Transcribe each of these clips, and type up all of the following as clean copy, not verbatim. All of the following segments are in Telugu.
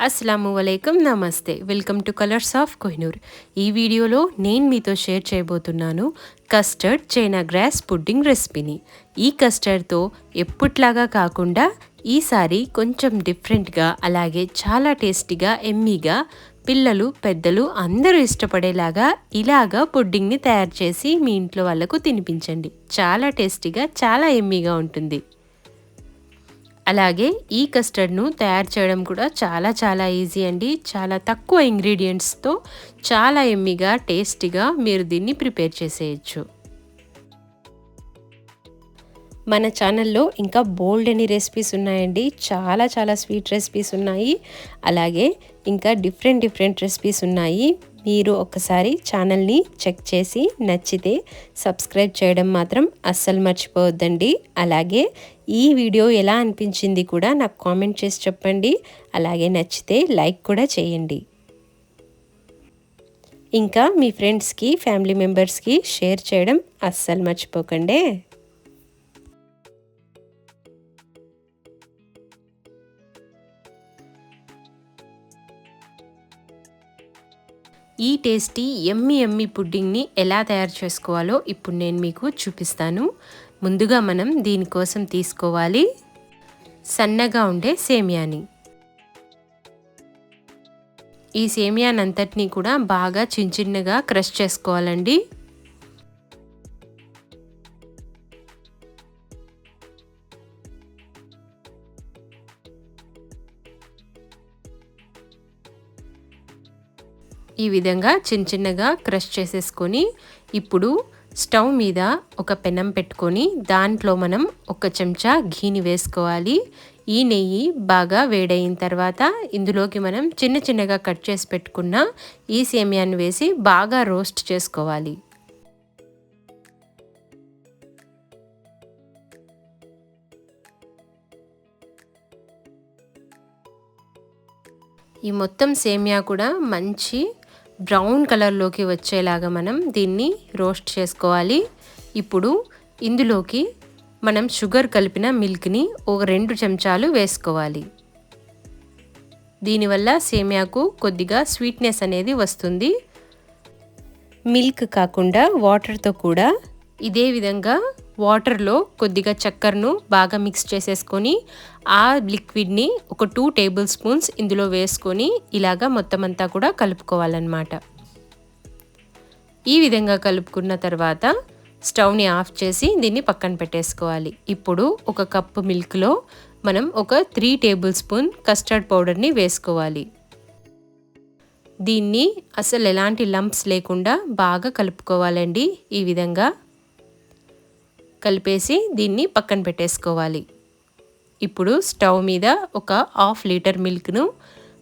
అస్సలాముఅలైకుం నమస్తే welcome to colours of Kohinoor. ఈ వీడియోలో నేను మీతో షేర్ చేయబోతున్నాను కస్టర్డ్ చైనా గ్రాస్ పుడ్డింగ్ రెసిపీని. ఈ కస్టర్డ్తో ఎప్పట్లాగా కాకుండా ఈసారి కొంచెం డిఫరెంట్గా, అలాగే చాలా టేస్టీగా, ఎమ్మీగా, పిల్లలు పెద్దలు అందరూ ఇష్టపడేలాగా ఇలాగా పుడ్డింగ్ని తయారు చేసి మీ ఇంట్లో వాళ్ళకు తినిపించండి. చాలా టేస్టీగా, చాలా ఎమ్మీగా ఉంటుంది. అలాగే ఈ కస్టర్డ్ను తయారు చేయడం కూడా చాలా ఈజీ అండి. చాలా తక్కువ ఇంగ్రీడియంట్స్తో చాలా ఎమ్మీగా, టేస్టీగా మీరు దీన్ని ప్రిపేర్ చేసేయచ్చు. మన ఛానల్లో ఇంకా బోల్డ్ అని రెసిపీస్ ఉన్నాయండి. చాలా స్వీట్ రెసిపీస్ ఉన్నాయి. అలాగే ఇంకా డిఫరెంట్ రెసిపీస్ ఉన్నాయి. మీరు ఒకసారి ఛానల్ని చెక్ చేసి నచ్చితే సబ్స్క్రైబ్ చేయడం మాత్రం అస్సలు మర్చిపోవద్దండి. అలాగే ఈ వీడియో ఎలా అనిపించింది కూడా నాకు కామెంట్ చేసి చెప్పండి. అలాగే నచ్చితే లైక్ కూడా చేయండి. ఇంకా మీ ఫ్రెండ్స్కి, ఫ్యామిలీ మెంబర్స్కి షేర్ చేయడం అస్సలు మర్చిపోకండి. ఈ టేస్టీ ఎమ్మీ పుడ్డింగ్ని ఎలా తయారు చేసుకోవాలో ఇప్పుడు నేను మీకు చూపిస్తాను. ముందుగా మనం దీనికోసం తీసుకోవాలి సన్నగా ఉండే సేమియాని. ఈ సేమియానంతటినీ కూడా బాగా చిన్నగా క్రష్ చేసుకోవాలండి. ఈ విధంగా చిన్నగా క్రష్ చేసేసుకొని ఇప్పుడు స్టవ్ మీద ఒక పెనం పెట్టుకొని దాంట్లో మనం ఒక చెంచా ఘీని వేసుకోవాలి. ఈ నెయ్యి బాగా వేడైన తర్వాత ఇందులోకి మనం చిన్నగా కట్ చేసి పెట్టుకున్న ఈ సేమియాని వేసి బాగా రోస్ట్ చేసుకోవాలి. ఈ మొత్తం సేమియా కూడా మంచి బ్రౌన్ కలర్లోకి వచ్చేలాగా మనం దీన్ని రోస్ట్ చేసుకోవాలి. ఇప్పుడు ఇందులోకి మనం షుగర్ కలిపిన మిల్క్ని ఒక 2 చెంచాలు వేసుకోవాలి. దీనివల్ల సేమియాకు కొద్దిగా స్వీట్నెస్ అనేది వస్తుంది. మిల్క్ కాకుండా వాటర్తో కూడా ఇదే విధంగా వాటర్లో కొద్దిగా చక్కెరను బాగా మిక్స్ చేసేసుకొని ఆ లిక్విడ్ని ఒక 2 టేబుల్ స్పూన్స్ ఇందులో వేసుకొని ఇలాగా మొత్తం అంతా కూడా కలుపుకోవాలన్నమాట. ఈ విధంగా కలుపుకున్న తర్వాత స్టవ్ని ఆఫ్ చేసి దీన్ని పక్కన పెట్టేసుకోవాలి. ఇప్పుడు ఒక కప్పు మిల్క్లో మనం ఒక 3 టేబుల్ స్పూన్ కస్టర్డ్ పౌడర్ని వేసుకోవాలి. దీన్ని అసలు ఎలాంటి లంప్స్ లేకుండా బాగా కలుపుకోవాలండి. ఈ విధంగా కలిపేసి దీన్ని పక్కన పెట్టేసుకోవాలి. ఇప్పుడు స్టవ్ మీద ఒక 1/2 లీటర్ మిల్క్ను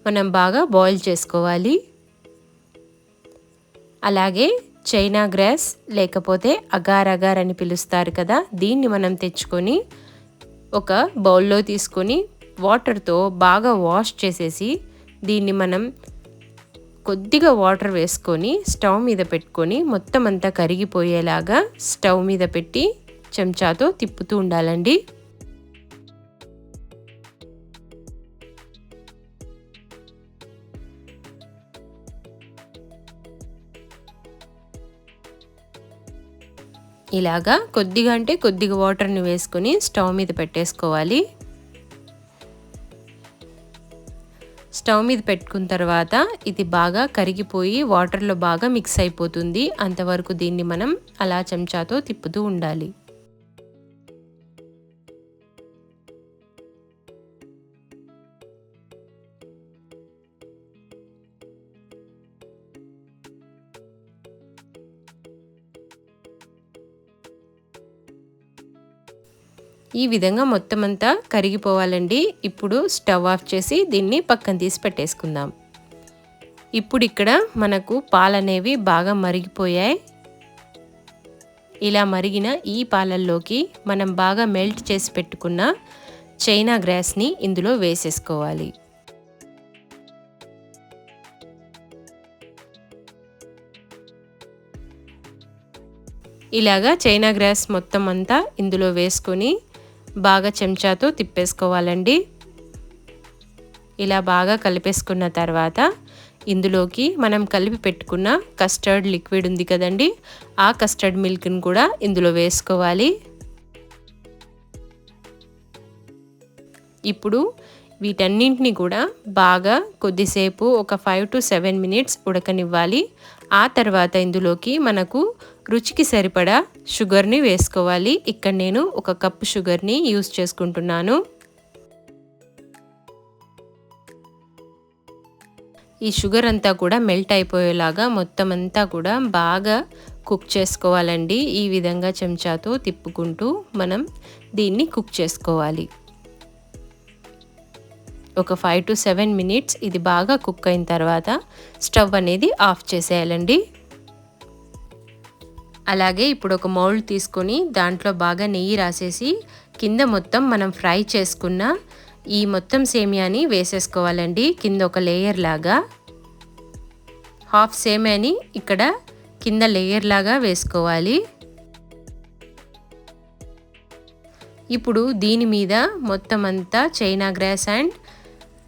మనం బాగా బాయిల్ చేసుకోవాలి. అలాగే చైనా గ్రాస్ లేకపోతే అగార్ అని పిలుస్తారు కదా, దీన్ని మనం తెచ్చుకొని ఒక బౌల్లో తీసుకొని వాటర్తో బాగా వాష్ చేసేసి దీన్ని మనం కొద్దిగా వాటర్ వేసుకొని స్టవ్ మీద పెట్టుకొని మొత్తం అంతా కరిగిపోయేలాగా స్టవ్ మీద పెట్టి చెంచాతో తిప్పుతూ ఉండాలండి. ఇలాగా కొద్దిగా అంటే కొద్దిగా వాటర్ని వేసుకొని స్టవ్ మీద పెట్టేసుకోవాలి. స్టవ్ మీద పెట్టుకున్న తర్వాత ఇది బాగా కరిగిపోయి వాటర్లో బాగా మిక్స్ అయిపోతుంది. అంతవరకు దీన్ని మనం అలా చెంచాతో తిప్పుతూ ఉండాలి. ఈ విధంగా మొత్తం అంతా కరిగిపోవాలండి. ఇప్పుడు స్టవ్ ఆఫ్ చేసి దీన్ని పక్కన తీసి పెట్టేసుకుందాం. ఇప్పుడు ఇక్కడ మనకు పాలనేవి బాగా మరిగిపోయాయి. ఇలా మరిగిన ఈ పాలల్లోకి మనం బాగా మెల్ట్ చేసి పెట్టుకున్న చైనా గ్రాస్ని ఇందులో వేసేసుకోవాలి. ఇలాగా చైనా గ్రాస్ మొత్తం అంతా ఇందులో వేసుకొని బాగా చెంచాతో తిప్పేసుకోవాలండి. ఇలా బాగా కలిపేసుకున్న తర్వాత ఇందులోకి మనం కలిపి పెట్టుకున్న కస్టర్డ్ లిక్విడ్ ఉంది కదండి, ఆ కస్టర్డ్ మిల్క్ని కూడా ఇందులో వేసుకోవాలి. ఇప్పుడు వీటన్నింటినీ కూడా బాగా కొద్దిసేపు ఒక 5 to 7 మినిట్స్ ఉడకనివ్వాలి. ఆ తర్వాత ఇందులోకి మనకు రుచికి సరిపడా షుగర్ని వేసుకోవాలి. ఇక్కడ నేను 1 కప్పు షుగర్ని యూస్ చేసుకుంటున్నాను. ఈ షుగర్ అంతా కూడా మెల్ట్ అయిపోయేలాగా మొత్తం అంతా కూడా బాగా కుక్ చేసుకోవాలండి. ఈ విధంగా చెంచాతో తిప్పుకుంటూ మనం దీన్ని కుక్ చేసుకోవాలి. ఒక 5 to 7 మినిట్స్ ఇది బాగా కుక్ అయిన తర్వాత స్టవ్ అనేది ఆఫ్ చేసేయాలండి. అలాగే ఇప్పుడు ఒక మౌల్డ్ తీసుకొని దాంట్లో బాగా నెయ్యి రాసేసి కింద మొత్తం మనం ఫ్రై చేసుకున్న ఈ మొత్తం సేమియాని వేసేసుకోవాలండి. కింద ఒక లేయర్ లాగా హాఫ్ సేమియాని ఇక్కడ కింద లేయర్ లాగా వేసుకోవాలి. ఇప్పుడు దీని మీద మొత్తం అంతా చైనా గ్రాస్ అండ్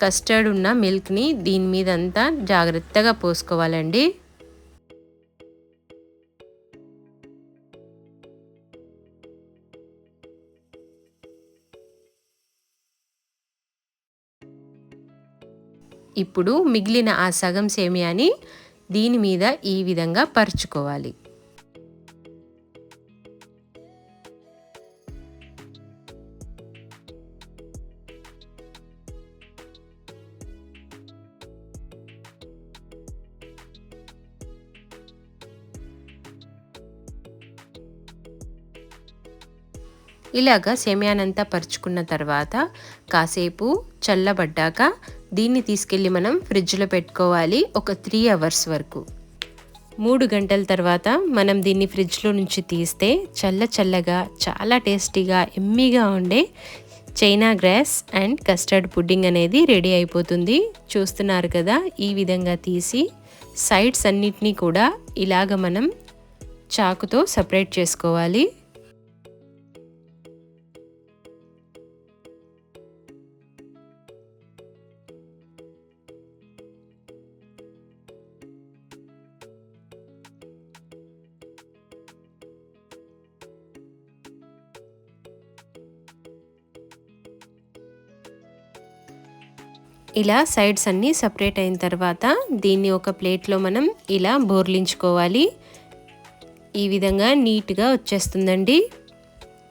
కస్టర్డ్ ఉన్న మిల్క్ని దీని మీద అంతా జాగ్రత్తగా పోసుకోవాలండి. ఇప్పుడు మిగిలిన ఆ సగం సేమియాని దీని మీద ఈ విధంగా పరుచుకోవాలి. ఇలాగా సేమియానంతా పరుచుకున్న తర్వాత కాసేపు చల్లబడ్డాక దీన్ని తీసుకెళ్ళి మనం ఫ్రిడ్జ్లో పెట్టుకోవాలి ఒక 3 అవర్స్ వరకు. 3 గంటల తర్వాత మనం దీన్ని ఫ్రిడ్జ్లో నుంచి తీస్తే చల్లగా చాలా టేస్టీగా ఎమ్మీగా ఉండే China grass and custard pudding అనేది రెడీ అయిపోతుంది. చూస్తున్నారు కదా, ఈ విధంగా తీసి సైడ్స్ అన్నిటినీ కూడా ఇలాగ మనం చాకుతో సపరేట్ చేసుకోవాలి. ఇలా సైడ్స్ అన్నీ సపరేట్ అయిన తర్వాత దీన్ని ఒక ప్లేట్లో మనం ఇలా బోర్లించుకోవాలి. ఈ విధంగా నీట్గా వచ్చేస్తుందండి.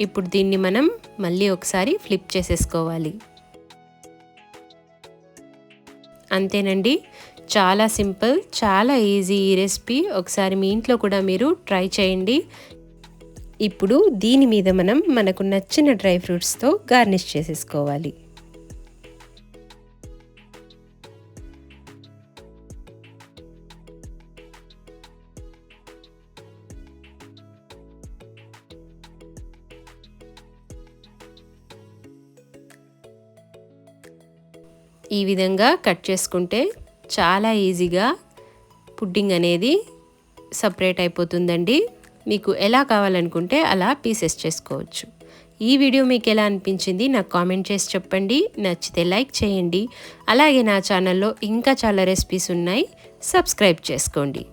ఇప్పుడు దీన్ని మనం మళ్ళీ ఒకసారి ఫ్లిప్ చేసేసుకోవాలి. అంతేనండి, చాలా సింపుల్, చాలా ఈజీ ఈ రెసిపీ. ఒకసారి మీ ఇంట్లో కూడా మీరు ట్రై చేయండి. ఇప్పుడు దీని మీద మనం మనకు నచ్చిన డ్రై ఫ్రూట్స్తో గార్నిష్ చేసేసుకోవాలి. ఈ విధంగా కట్ చేసుకుంటే చాలా ఈజీగా పుడ్డింగ్ అనేది సపరేట్ అయిపోతుందండి. మీకు ఎలా కావాలనుకుంటే అలా పీసెస్ చేసుకోవచ్చు. ఈ వీడియో మీకు ఎలా అనిపించింది నాకు కామెంట్ చేసి చెప్పండి. నచ్చితే లైక్ చేయండి. అలాగే నా ఛానల్లో ఇంకా చాలా రెసిపీస్ ఉన్నాయి, సబ్స్క్రైబ్ చేసుకోండి.